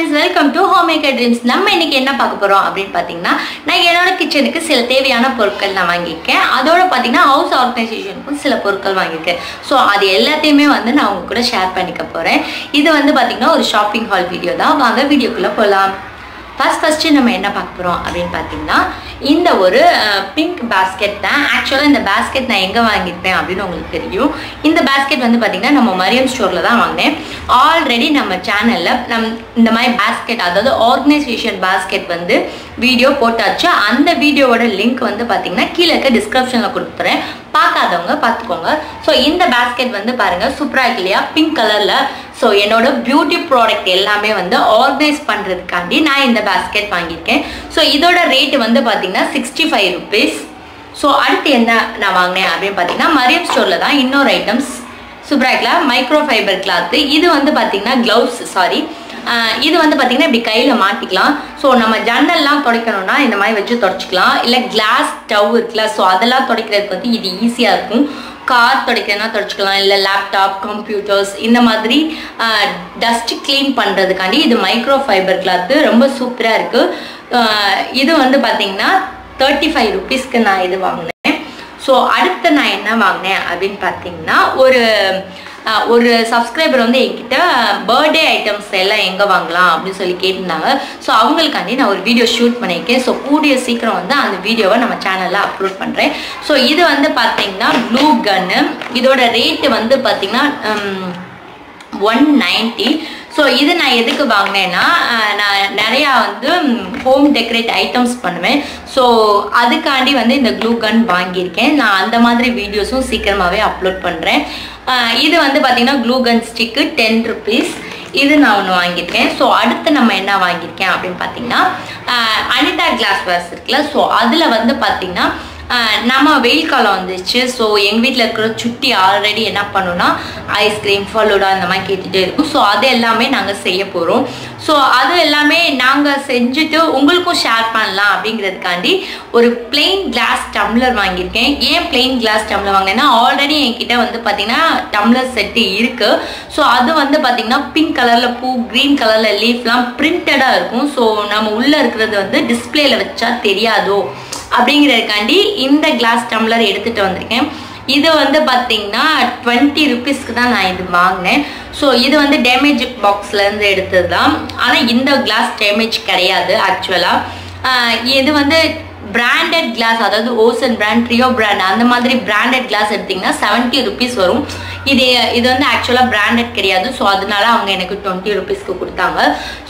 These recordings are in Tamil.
friends, welcome to Homemaker Dreams. நம்ம இன்னைக்கு என்ன பார்க்க போறோம் அப்படினு பாத்தீங்கன்னா நான் என்னோட கிச்சனுக்கு சில தேவையான பொருட்கள் நான் வாங்கியிருக்கேன். அதோட பாத்தீங்கன்னா ஹவுஸ் ஆர்கனைசேஷனுக்கும் சில பொருட்கள் வாங்கியிருக்கேன். சோ அது எல்லாத்தையுமே வந்து நான் உங்க கூட ஷேர் பண்ணிக்க போறேன். இது வந்து பாத்தீங்கன்னா ஒரு ஷாப்பிங் ஹால் வீடியோ தான். வாங்க வீடியோக்குள்ள போலாம். ஃபர்ஸ்ட் நம்ம என்ன பார்க்க போறோம் அப்படினு பாத்தீங்கன்னா இந்த ஒரு பிங்க் பாஸ்கெட் தான். ஆக்சுவலா இந்த பாஸ்கெட் நான் எங்க வாங்கிட்டேன் அப்படினு உங்களுக்கு தெரியும். இந்த பாஸ்கெட் வந்து பாத்தீங்கன்னா நம்ம மரியம் ஸ்டோர்ல தான் வாங்குனேன். ஆல்ரெடி நம்ம சேனல்ல இந்த மாதிரி பாஸ்கெட் அதாவது ஆர்கனைசேஷன் பாஸ்கெட் வந்து வீடியோ போட்டாச்சு. அந்த வீடியோவோட லிங்க் வந்து பாத்தீங்கன்னா கீழ இருக்க டிஸ்கிரிப்ஷன்ல கொடுத்துறேன். பார்க்காதவங்க பார்த்துக்கோங்க. ஸோ இந்த பாஸ்கெட் வந்து பாருங்க சூப்பரா இருக்கு இல்லையா, பிங்க் கலர்ல. ஸோ என்னோட பியூட்டி ப்ராடக்ட் எல்லாமே வந்து ஆர்கனைஸ் பண்றதுக்காண்டி நான் இந்த பாஸ்கெட் வாங்கியிருக்கேன். ஸோ இதோட ரேட் வந்து பாத்தீங்கன்னா 65 rupees. ஸோ அடுத்து என்ன நான் வாங்கினேன் அப்படின்னு பாத்தீங்கன்னா மரியம் ஸ்டோர்ல தான் இன்னொரு ஐட்டம்ஸ் சூப்பரா இருக்குல்ல, மைக்ரோ ஃபைபர் கிளாத். இது வந்து பாத்தீங்கன்னா கிளவுஸ், சாரி இது வந்து பாத்தீங்கன்னா இப்படி கையில மாட்டிக்கலாம். ஸோ நம்ம ஜன்னல்லாம் துடைக்கணும்னா இந்த மாதிரி வச்சு துடைச்சிக்கலாம். இல்லை கிளாஸ் ஸ்டவ் இருக்குல்ல, ஸோ அதெல்லாம் துடைக்கிறதுக்கு வந்து இது ஈஸியா இருக்கும். கார் துடைக்கிறதுனா துடைச்சிக்கலாம், இல்லை லேப்டாப் கம்ப்யூட்டர்ஸ் இந்த மாதிரி டஸ்ட் கிளீன் பண்ணுறதுக்காண்டி இது மைக்ரோ ஃபைபர் கிளாத்து ரொம்ப சூப்பராக இருக்குது. இது வந்து பார்த்தீங்கன்னா 35 rupeesக்கு நான் இது வாங்கினேன். ஸோ அடுத்து நான் என்ன வாங்கினேன் அப்படின்னு பார்த்தீங்கன்னா ஒரு சப்ஸ்கிரைபர் வந்து என்கிட்ட பர்த்டே ஐட்டம்ஸ் எல்லாம் எங்கே வாங்கலாம் அப்படின்னு சொல்லி கேட்டிருந்தாங்க. ஸோ அவங்களுக்காண்டி நான் ஒரு வீடியோ ஷூட் பண்ணியிருக்கேன். ஸோ கூடிய சீக்கிரம் வந்து அந்த வீடியோவை நம்ம சேனலில் அப்லோட் பண்ணுறேன். ஸோ இது வந்து பார்த்தீங்கன்னா ப்ளூ கன்னு. இதோட ரேட்டு வந்து பார்த்தீங்கன்னா 190. ஸோ இது நான் எதுக்கு வாங்கினேன்னா நான் நிறையா வந்து ஹோம் டெக்கரேட் ஐட்டம்ஸ் பண்ணுவேன். ஸோ அதுக்காண்டி வந்து இந்த க்ளூ கன் வாங்கியிருக்கேன். நான் அந்த மாதிரி வீடியோஸும் சீக்கிரமாகவே அப்லோட் பண்ணுறேன். இது வந்து பார்த்தீங்கன்னா க்ளூ கன் ஸ்டிக்கு 10 rupees. இது நான் ஒன்று வாங்கியிருக்கேன். ஸோ அடுத்து நம்ம என்ன வாங்கியிருக்கேன் அப்படின்னு பார்த்தீங்கன்னா அனிதா கிளாஸ் வேர்ஸ் இருக்குல்ல, ஸோ அதில் வந்து பார்த்தீங்கன்னா நம்ம வெயில் காலம் வந்துச்சு. ஸோ எங்கள் வீட்டில் இருக்கிற சுட்டி ஆல்ரெடி என்ன பண்ணோன்னா ஐஸ்கிரீம் ஃபலூடா இந்த மாதிரி கேட்டுகிட்டே இருக்கும். ஸோ அது எல்லாமே நாங்கள் செய்ய போகிறோம். ஸோ அது எல்லாமே நாங்கள் செஞ்சுட்டு உங்களுக்கும் ஷேர் பண்ணலாம் அப்படிங்கிறதுக்காண்டி ஒரு பிளெயின் கிளாஸ் டம்ளர் வாங்கியிருக்கேன். ஏன் பிளெயின் கிளாஸ் டம்ளர் வாங்கினேன்னா ஆல்ரெடி என்கிட்ட வந்து பார்த்தீங்கன்னா டம்ளர் செட்டு இருக்குது. ஸோ அது வந்து பார்த்தீங்கன்னா பிங்க் கலரில் பூ, க்ரீன் கலரில் லீஃப்லாம் பிரிண்டடாக இருக்கும். ஸோ நம்ம உள்ளே இருக்கிறது வந்து டிஸ்பிளேல வச்சா தெரியாதோ அப்படிங்கிறதுக்காண்டி இந்த கிளாஸ் டம்ளர் எடுத்துட்டு வந்திருக்கேன். இது வந்து பார்த்தீங்கன்னா 20 rupeesக்கு தான் நான் இது வாங்கினேன். ஸோ இது வந்து டேமேஜ் பாக்ஸ்லேருந்து எடுத்தது தான். ஆனால் இந்த கிளாஸ் டேமேஜ் கிடையாது. ஆக்சுவலாக இது வந்து பிராண்டட் கிளாஸ், அதாவது ஓசன் பிராண்ட், ட்ரியோ பிராண்ட் அந்த மாதிரி பிராண்டட் கிளாஸ் எடுத்திங்கன்னா 70 rupees வரும். இது வந்து ஆக்சுவலாக பிராண்டட் கிடையாது. ஸோ அதனால அவங்க எனக்கு 20 rupeesக்கு கொடுத்தாங்க.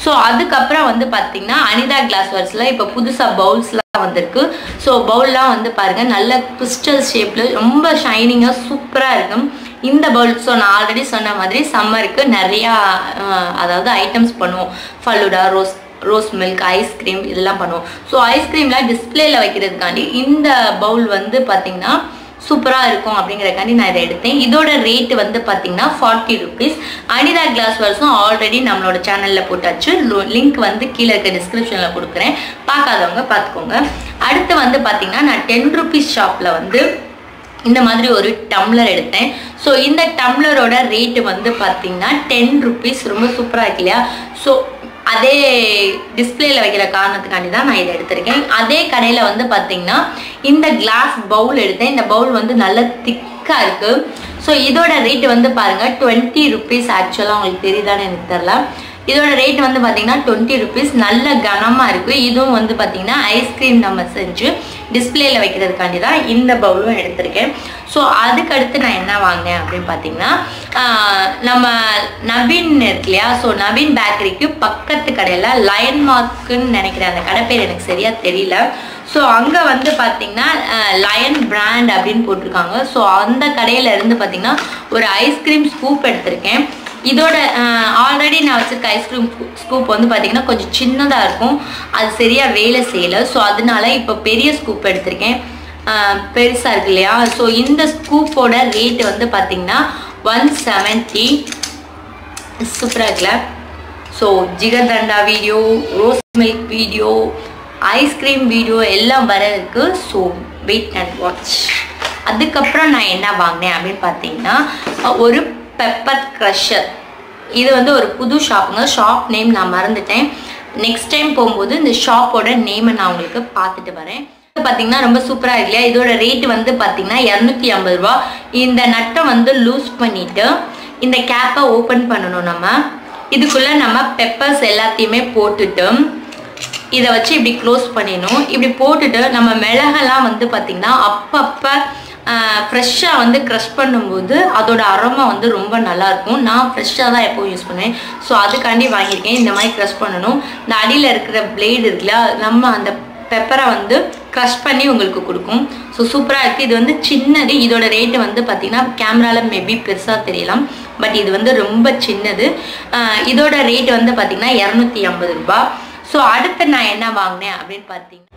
ஸோ அதுக்கப்புறம் வந்து பார்த்தீங்கன்னா அனிதா கிளாஸ் வேர்ஸில் இப்போ புதுசாக பவுல்ஸ்லாம் வந்திருக்கு. ஸோ பவுல்லாம் வந்து பாருங்க நல்ல கிறிஸ்டல் ஷேப்ல ரொம்ப ஷைனிங்காக சூப்பராக இருக்கும் இந்த பவுல். ஸோ நான் ஆல்ரெடி சொன்ன மாதிரி சம்மருக்கு நிறையா அதாவது ஐட்டம்ஸ் பண்ணுவோம். ஃபலூடா, ரோஸ் மில்க், ஐஸ்கிரீம் இதெல்லாம் பண்ணுவோம். ஸோ ஐஸ்கிரீம்லாம் டிஸ்பிளேல வைக்கிறதுக்காண்டி இந்த பவுல் வந்து பார்த்தீங்கன்னா சூப்பராக இருக்கும் அப்படிங்கிறக்காண்டி நான் இதை எடுத்தேன். இதோட ரேட்டு வந்து பார்த்தீங்கன்னா 40 rupees. அனிதா கிளாஸ் வேர்ஸும் ஆல்ரெடி நம்மளோட சேனலில் போட்டாச்சு. லிங்க் வந்து கீழே இருக்க டிஸ்கிரிப்ஷனில் கொடுக்குறேன், பார்க்காதவங்க பார்த்துக்கோங்க. அடுத்து வந்து பார்த்தீங்கன்னா நான் 10 rupees ஷாப்பில் வந்து இந்த மாதிரி ஒரு டம்ளர் எடுத்தேன். ஸோ இந்த டம்ளரோட ரேட்டு வந்து பார்த்தீங்கன்னா 10 rupees. ரொம்ப சூப்பராக இருக்கு இல்லையா. ஸோ அதே டிஸ்பிளேல வைக்கிற காரணத்துக்காண்டி தான் நான் இதை எடுத்திருக்கேன். அதே கடையில் வந்து பார்த்தீங்கன்னா இந்த கிளாஸ் பவுல் எடுத்தேன். இந்த பவுல் வந்து நல்ல திக்காக இருக்குது. ஸோ இதோட ரேட்டு வந்து பாருங்கள் 20 rupees. ஆக்சுவலாக உங்களுக்கு தெரியுதான்னு எனக்கு தெரியல. இதோட ரேட் வந்து பார்த்தீங்கன்னா 20 rupees. நல்ல கனமாக இருக்குது. இதுவும் வந்து பார்த்தீங்கன்னா ஐஸ்கிரீம் நம்ம செஞ்சு டிஸ்பிளேல வைக்கிறதுக்காண்டி தான் இந்த பவுலும் எடுத்திருக்கேன். ஸோ அதுக்கடுத்து நான் என்ன வாங்கினேன் அப்படின்னு பார்த்தீங்கன்னா நம்ம நவீன் இருக்கு இல்லையா, ஸோ நவீன் பேக்கரிக்கு பக்கத்து கடையில் லயன் மார்க்குன்னு நினைக்கிறேன், அந்த கடை பேர் எனக்கு சரியாக தெரியல. ஸோ அங்கே வந்து பார்த்தீங்கன்னா லயன் பிராண்ட் அப்படின்னு போட்டிருக்காங்க. ஸோ அந்த கடையில் இருந்து பார்த்தீங்கன்னா ஒரு ஐஸ்கிரீம் ஸ்கூப் எடுத்திருக்கேன். இதோட ஆல்ரெடி நான் வச்சுருக்க ஐஸ்கிரீம் ஸ்கூப் வந்து பார்த்தீங்கன்னா கொஞ்சம் சின்னதாக இருக்கும், அது சரியாக வேலை செய்யலை. ஸோ அதனால இப்போ பெரிய ஸ்கூப் எடுத்திருக்கேன், பெருசாக இருக்கு இல்லையா. ஸோ இந்த ஸ்கூப்போட ரேட்டு வந்து பார்த்தீங்கன்னா 170. சூப்பராக இருக்குல்ல. So jigarthanda video, rose milk video, ice cream video எல்லாம் வர இருக்கு. So wait and watch. அதுக்கப்புறம் நான் என்ன வாங்கினேன் அப்படின்னு பார்த்தீங்கன்னா ஒரு பெப்பர் க்ரஷர். இது வந்து ஒரு புது ஷாப்புங்க. ஷாப் நேம் நான் மறந்துட்டேன். நெக்ஸ்ட் டைம் போகும்போது இந்த ஷாப்போட நேமை நான் உங்களுக்கு பார்த்துட்டு வரேன். பார்த்தீங்கன்னா ரொம்ப சூப்பராக இருக்கு இல்லையா? இதோட ரேட்டு வந்து பார்த்தீங்கன்னா 250 ரூபா. இந்த நட்டை வந்து லூஸ் பண்ணிவிட்டு இந்த கேப்பை ஓப்பன் பண்ணணும். நம்ம இதுக்குள்ளே நம்ம பெப்பர்ஸ் எல்லாத்தையுமே போட்டுட்டு இதை வச்சு இப்படி க்ளோஸ் பண்ணிடணும். இப்படி போட்டுட்டு நம்ம மிளகெல்லாம் வந்து பார்த்திங்கன்னா அப்பப்போ ஃப்ரெஷ்ஷாக வந்து க்ரஷ் பண்ணும்போது அதோட அரோமா வந்து ரொம்ப நல்லாயிருக்கும். நான் ஃப்ரெஷ்ஷாக தான் எப்போவும் யூஸ் பண்ணுவேன். ஸோ அதுக்காண்டி வாங்கியிருக்கேன். இந்த மாதிரி க்ரஷ் பண்ணணும். இந்த அடியில் இருக்கிற பிளேடு இருக்குல்ல, நம்ம அந்த பெப்பரை வந்து க்ரஷ் பண்ணி உங்களுக்கு கொடுக்கும். ஸோ சூப்பராக இருக்குது. இது வந்து சின்னது. இதோட ரேட்டு வந்து பார்த்திங்கன்னா கேமராவில் மேபி பெருசாக தெரியலாம், பட் இது வந்து ரொம்ப சின்னது. இதோட ரேட்டு வந்து பார்த்திங்கன்னா 250 ரூபா. ஸோ அடுத்து நான் என்ன வாங்கினேன் அப்படின்னு பார்த்தீங்கன்னா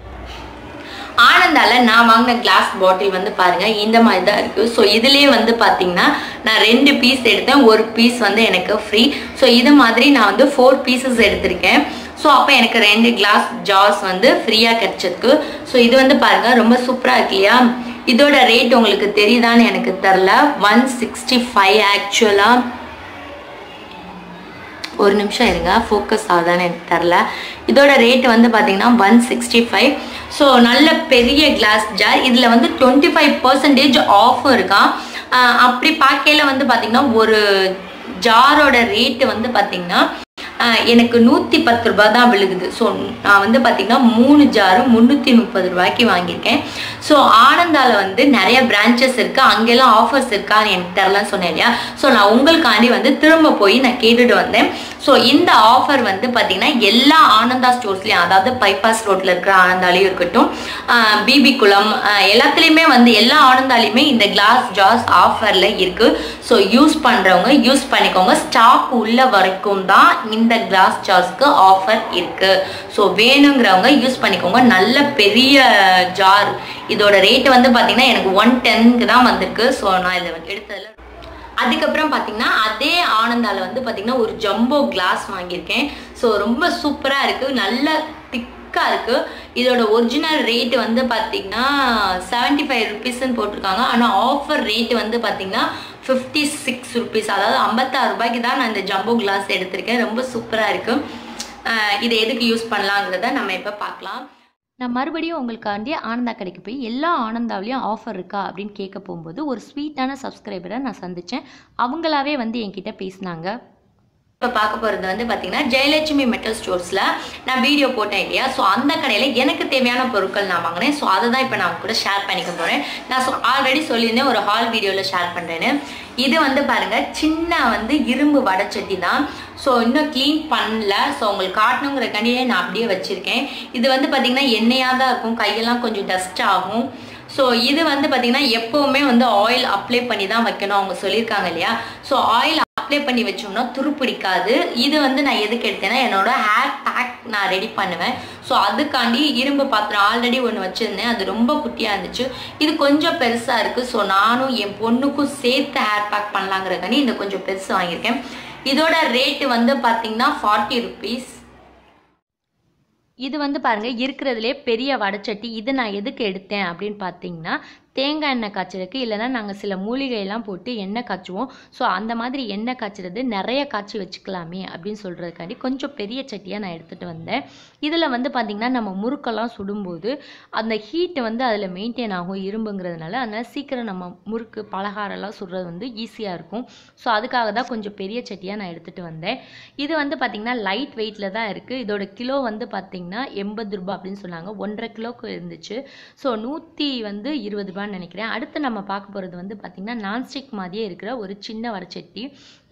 ஆனந்தால நான் வாங்கின கிளாஸ் பாட்டில் வந்து பாருங்கள் இந்த மாதிரி தான் இருக்குது. ஸோ இதுலேயே வந்து பார்த்தீங்கன்னா நான் 2 பீஸ் எடுத்தேன். ஒரு பீஸ் வந்து எனக்கு ஃப்ரீ. ஸோ இது மாதிரி நான் வந்து 4 பீசஸ் எடுத்திருக்கேன். ஸோ அப்போ எனக்கு 2 கிளாஸ் ஜார்ஸ் வந்து ஃப்ரீயாக கிடச்சிருக்கு. ஸோ இது வந்து பாருங்கள் ரொம்ப சூப்பராக இருக்கு இல்லையா? இதோட ரேட் உங்களுக்கு தெரியுதான்னு எனக்கு தெரில. 165 ஆக்சுவலாக. ஒரு நிமிஷம் இருங்க, ஃபோக்கஸ் ஆகுதான்னு எனக்கு தெரில. இதோட ரேட் வந்து பார்த்தீங்கன்னா 165. ஸோ நல்ல பெரிய கிளாஸ் ஜார். இதில் வந்து 25% ஆஃபர் இருக்கா. அப்படி பார்க்கையில் வந்து பார்த்திங்கன்னா ஒரு ஜாரோட ரேட்டு வந்து பார்த்திங்கன்னா எனக்கு 110 ரூபா தான் விழுகுது. ஸோ நான் வந்து பார்த்திங்கன்னா 3 ஜாரும் 330 ரூபாய்க்கு வாங்கியிருக்கேன். ஸோ ஆனந்தாவில் வந்து நிறைய பிரான்ச்சஸ் இருக்குது. அங்கெல்லாம் ஆஃபர்ஸ் இருக்கான்னு எனக்கு தெரிலன்னு சொன்னேன் இல்லையா? ஸோ நான் உங்களுக்காண்டி வந்து திரும்ப போய் நான் கேட்டுட்டு வந்தேன். ஸோ இந்த ஆஃபர் வந்து பார்த்திங்கன்னா எல்லா ஆனந்தா ஸ்டோர்ஸ்லேயும், அதாவது பைபாஸ் ரோட்டில் இருக்கிற ஆனந்தாலையும் இருக்கட்டும், பிபி குளம் எல்லாத்துலேயுமே வந்து எல்லா ஆனந்தாலையுமே இந்த கிளாஸ் ஜார்ஸ் ஆஃபரில் இருக்குது. ஸோ யூஸ் பண்ணுறவங்க யூஸ் பண்ணிக்கோங்க. ஸ்டாக் உள்ள வரைக்கும் தான் இந்த கிளாஸ் ஜார்ஸ்க்கு ஆஃபர் இருக்குது. ஸோ வேணுங்கிறவங்க யூஸ் பண்ணிக்கோங்க. நல்ல பெரிய ஜார். இதோட ரேட்டு வந்து பார்த்திங்கன்னா எனக்கு 110க்கு தான் வந்திருக்கு. ஸோ நான் இதை எடுத்ததில் அதுக்கப்புறம் பார்த்தீங்கன்னா அதே ஆனந்தாவில் வந்து பார்த்திங்கன்னா ஒரு ஜம்போ கிளாஸ் வாங்கியிருக்கேன். ஸோ ரொம்ப சூப்பராக இருக்குது. நல்ல திக்காக இருக்குது. இதோட ஒரிஜினல் ரேட்டு வந்து பார்த்திங்கன்னா 75 ருபீஸ்ன்னு போட்டிருக்காங்க. ஆனால் ஆஃபர் ரேட்டு வந்து பார்த்திங்கன்னா 56 ருபீஸ், அதாவது 56 ரூபாய்க்கு தான் நான் இந்த ஜம்போ கிளாஸ் எடுத்திருக்கேன். ரொம்ப சூப்பராக இருக்குது. இதை எதுக்கு யூஸ் பண்ணலாங்கிறத நம்ம இப்போ பார்க்கலாம். நான் மறுபடியும் உங்களுக்காண்டி ஆனந்தா கடைக்கு போய் எல்லா ஆனந்தாவிலையும் ஆஃபர் இருக்கா அப்படின்னு கேட்க போகும்போது ஒரு ஸ்வீட்டான சப்ஸ்கிரைபரை நான் சந்தித்தேன். அவங்களாவே வந்து என்கிட்ட பேசினாங்க. இப்போ பார்க்க போகிறது வந்து பார்த்திங்கன்னா ஜெயலட்சுமி மெட்டல் ஸ்டோர்ஸில் நான் வீடியோ போட்டேன் இல்லையா? ஸோ அந்த கடையில் எனக்கு தேவையான பொருட்கள் நான் வாங்கினேன். ஸோ அதை தான் இப்போ நான் கூட ஷேர் பண்ணிக்க போகிறேன். நான் ஆல்ரெடி சொல்லியிருந்தேன் ஒரு ஹால் வீடியோவில் ஷேர் பண்ணுறேன்னு. இது வந்து பாருங்கள் சின்ன வந்து இரும்பு வடைச்சட்டி தான். ஸோ இன்னும் க்ளீன் பண்ணல. ஸோ உங்களுக்கு காட்டணுங்கிறக்காண்டியே நான் அப்படியே வச்சுருக்கேன். இது வந்து பார்த்திங்கன்னா எண்ணெயாக தான் இருக்கும். கையெல்லாம் கொஞ்சம் டஸ்ட் ஆகும். ஸோ இது வந்து பார்த்திங்கன்னா எப்போவுமே வந்து ஆயில் அப்ளை பண்ணி தான் வைக்கணும் அவங்க சொல்லியிருக்காங்க இல்லையா? ஸோ ஆயில் அப்ளை பண்ணி வச்சோம்னா துருப்பிடிக்காது. இது வந்து நான் எதுக்கு எடுத்தேன்னா என்னோட ஹேர் பேக் நான் ரெடி பண்ணுவேன். ஸோ அதுக்காண்டி இரும்பு பாத்திரம் ஆல்ரெடி ஒன்று வச்சுருந்தேன். அது ரொம்ப குட்டியாக இருந்துச்சு. இது கொஞ்சம் பெருசாக இருக்குது. ஸோ நானும் என் பொண்ணுக்கும் சேர்த்து ஹேர் பேக் பண்ணலாங்கிறக்காண்டி இந்த கொஞ்சம் பெருசு வாங்கியிருக்கேன். இதோட ரேட்டு வந்து பார்த்திங்கன்னா 40 ருபீஸ். இது வந்து பாருங்கள் இருக்கிறதுலே பெரிய வடைச்சட்டி. இது நான் எதுக்கு எடுத்தேன் அப்படின்னு பார்த்தீங்கன்னா தேங்காய் எண்ணெய் காய்ச்சலுக்கு, இல்லைனா நாங்கள் சில மூலிகையெல்லாம் போட்டு எண்ணெய் காய்ச்சுவோம். ஸோ அந்த மாதிரி எண்ணெய் காய்ச்சறது நிறைய காய்ச்சி வச்சுக்கலாமே அப்படின்னு சொல்கிறதுக்காண்டி கொஞ்சம் பெரிய சட்டியாக நான் எடுத்துகிட்டு வந்தேன். இதில் வந்து பார்த்திங்கன்னா நம்ம முறுக்கெல்லாம் சுடும்போது அந்த ஹீட்டு வந்து அதில் மெயின்டைன் ஆகும் இரும்புங்கிறதுனால. அதனால் சீக்கிரம் நம்ம முறுக்கு பலகாரம்லாம் சுடுறது வந்து ஈஸியாக இருக்கும். ஸோ அதுக்காக தான் கொஞ்சம் பெரிய சட்டியாக நான் எடுத்துகிட்டு வந்தேன். இது வந்து பார்த்திங்கன்னா லைட் வெயிட்டில் தான் இருக்குது. இதோட கிலோ வந்து பார்த்திங்கன்னா 80 ரூபா அப்படின்னு சொன்னாங்க. 1.5 கிலோக்கு இருந்துச்சு. ஸோ 120 ரூபா நினைக்கிறேன். அடுத்து நம்ம பார்க்க போகிறது வந்து பார்த்திங்கன்னா நான்ஸ்டிக் மாதிரியே இருக்கிற ஒரு சின்ன வடைச்சட்டி.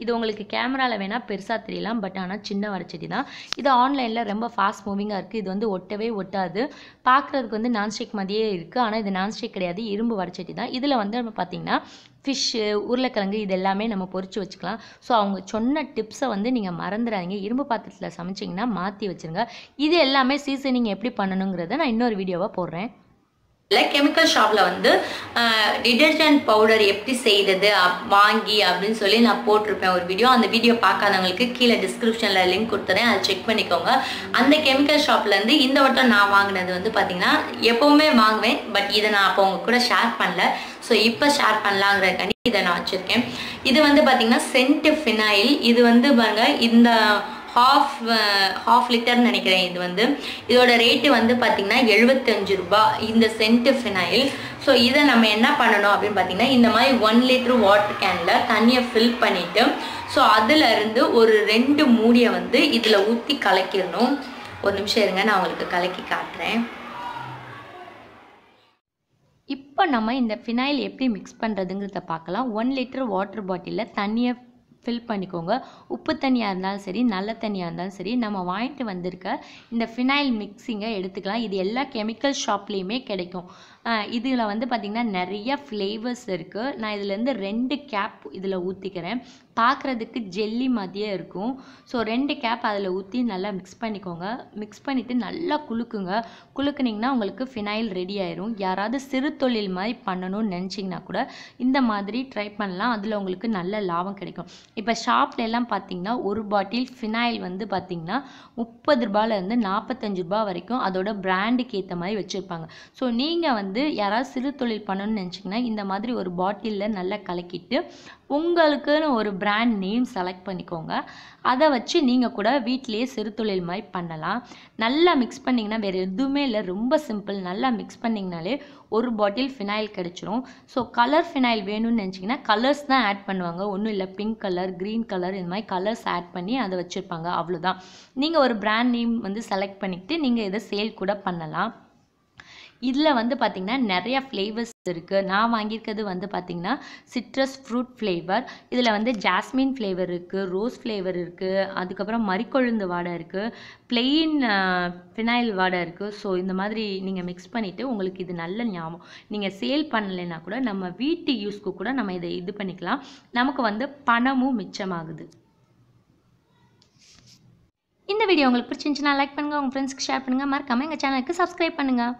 இது உங்களுக்கு கேமராவில் வேணால் பெருசாக தெரியலாம், பட் ஆனால் சின்ன வடைச்சட்டி தான். இது ஆன்லைனில் ரொம்ப ஃபாஸ்ட் மூவிங்காக இருக்குது. இது வந்து ஒட்டவே ஒட்டாது. பார்க்குறதுக்கு வந்து நான்ஸ்டிக் மாதிரியே இருக்குது. ஆனால் இது நான்ஸ்டிக் கிடையாது, இரும்பு வடைச்சட்டி தான். இதில் வந்து நம்ம பார்த்திங்கன்னா ஃபிஷ்ஷு, உருளைக்கிழங்கு இது எல்லாமே நம்ம பொரிச்சு வச்சுக்கலாம். ஸோ அவங்க சொன்ன டிப்ஸை வந்து நீங்கள் மறந்துடாதீங்க. இரும்பு பாத்திரத்தில் சமைச்சிங்கன்னா மாற்றி வச்சுருங்க. இது எல்லாமே சீசனிங் எப்படி பண்ணணுங்கிறத நான் இன்னொரு வீடியோவாக போடுறேன். கெமிக்கல் ஷாப்பில் வந்து டிடர்ஜென்ட் பவுடர் எப்படி செய்கிறது வாங்கி அப்படின்னு சொல்லி நான் போட்டிருப்பேன் ஒரு வீடியோ. அந்த வீடியோ பார்க்காதவங்களுக்கு கீழே டிஸ்கிரிப்ஷனில் லிங்க் கொடுத்துறேன், அதை செக் பண்ணிக்கோங்க. அந்த கெமிக்கல் ஷாப்லேருந்து இந்த வட்டம் நான் வாங்கினது வந்து பார்த்திங்கன்னா எப்போவுமே வாங்குவேன், பட் இதை நான் அப்போ உங்க கூட ஷேர் பண்ணல. ஸோ இப்போ ஷேர் பண்ணலாங்கிறதுக்காண்டி இதை நான் வச்சுருக்கேன். இது வந்து பார்த்திங்கன்னா சென்ட் ஃபினாயில். இது வந்து பாருங்க இந்த half லிட்டர்னு நினைக்கிறேன். இது வந்து இதோட ரேட்டு வந்து பார்த்திங்கன்னா 75 ரூபாய் இந்த சென்ட் ஃபினாயில். ஸோ இதை நம்ம என்ன பண்ணணும் அப்படின்னு பார்த்தீங்கன்னா இந்த மாதிரி 1 லிட்டர் வாட்டர் கேனில் தண்ணியை ஃபில் பண்ணிவிட்டு ஸோ அதிலிருந்து ஒரு 2 மூடியை வந்து இதில் ஊற்றி கலக்கிடணும். ஒரு நிமிஷம் இருங்க, நான் உங்களுக்கு கலக்கி காட்டுறேன். இப்போ நம்ம இந்த ஃபினாயில் எப்படி மிக்ஸ் பண்ணுறதுங்கிறத பார்க்கலாம். 1 லிட்டர் வாட்டர் பாட்டிலில் தண்ணியை ஃபில் பண்ணிக்கோங்க. உப்பு தண்ணியாக இருந்தாலும் சரி, நல்ல தண்ணியாக இருந்தாலும் சரி, நம்ம வாங்கிட்டு வந்திருக்க இந்த ஃபினாயில் மிக்ஸிங்கை எடுத்துக்கலாம். இது எல்லா கெமிக்கல் ஷாப்லேயுமே கிடைக்கும். இதில் வந்து பார்த்திங்கன்னா நிறைய ஃப்ளேவர்ஸ் இருக்குது. நான் இதுலேருந்து 2 கேப் இதில் ஊற்றிக்கிறேன். பார்க்குறதுக்கு ஜெல்லி மாதிரியே இருக்கும். ஸோ 2 கேப் அதில் ஊற்றி நல்லா மிக்ஸ் பண்ணிக்கோங்க. மிக்ஸ் பண்ணிவிட்டு நல்லா குலுக்குங்க. குலுக்குனிங்கன்னா உங்களுக்கு ஃபினாயில் ரெடி ஆயிரும். யாராவது சிறு தொழில் மாதிரி பண்ணணும்னு நினச்சிங்கன்னா கூட இந்த மாதிரி ட்ரை பண்ணலாம். அதில் உங்களுக்கு நல்ல லாபம் கிடைக்கும். இப்போ ஷாப்ல எல்லாம் பார்த்தீங்கன்னா ஒரு பாட்டில் ஃபினாயில் வந்து பார்த்திங்கன்னா 30 ரூபாயிலேருந்து 45 ரூபா வரைக்கும் அதோட பிராண்டுக்கு ஏற்ற மாதிரி வச்சுருப்பாங்க. ஸோ நீங்கள் வந்து யாராவது சிறு தொழில் பண்ணணும்னு நினச்சிங்கன்னா இந்த மாதிரி ஒரு பாட்டிலில் நல்லா கலக்கிட்டு உங்களுக்குன்னு ஒரு பிராண்ட் நேம் செலக்ட் பண்ணிக்கோங்க. அதை வச்சு நீங்கள் கூட வீட்டிலேயே சிறு தொழில் மாதிரி பண்ணலாம். நல்லா மிக்ஸ் பண்ணிங்கன்னா வேறு எதுவுமே இல்லை, ரொம்ப சிம்பிள். நல்லா மிக்ஸ் பண்ணிங்கனாலே ஒரு பாட்டில் ஃபினாயில் கிடச்சிரும். ஸோ கலர் ஃபினாயில் வேணும்னு நினச்சிங்கன்னா கலர்ஸ் தான் ஆட் பண்ணுவாங்க. ஒன்றும் இல்லை, பிங்க் கலர், க்ரீன் கலர், இந்த மாதிரி கலர்ஸ் ஆட் பண்ணி அதை வச்சுருப்பாங்க. அவ்வளோதான். நீங்கள் ஒரு பிராண்ட் நேம் வந்து செலக்ட் பண்ணிவிட்டு நீங்கள் இதை சேல் கூட பண்ணலாம். இதில் வந்து பார்த்திங்கன்னா நிறையா ஃப்ளேவர்ஸ் இருக்குது. நான் வாங்கியிருக்கிறது வந்து பார்த்திங்கன்னா சிட்ரஸ் ஃப்ரூட் ஃப்ளேவர். இதில் வந்து ஜாஸ்மின் ஃப்ளேவர் இருக்குது, ரோஸ் ஃப்ளேவர் இருக்குது, அதுக்கப்புறம் மறிக்கொழுந்து வாடை இருக்குது, பிளெயின் ஃபினாயில் வாடை இருக்குது. ஸோ இந்த மாதிரி நீங்கள் மிக்ஸ் பண்ணிவிட்டு உங்களுக்கு இது நல்ல ஞாபகம். நீங்கள் சேல் பண்ணலைன்னா கூட நம்ம வீட்டு யூஸ்க்கு கூட நம்ம இதை இது பண்ணிக்கலாம். நமக்கு வந்து பணமும் மிச்சமாகுது. இந்த வீடியோ உங்களுக்கு பிடிச்சிருந்துச்சுன்னா லைக் பண்ணுங்கள், உங்கள் ஃப்ரெண்ட்ஸ்க்கு ஷேர் பண்ணுங்கள், மறக்காமல் எங்கள் சேனலுக்கு சப்ஸ்கிரைப் பண்ணுங்கள்.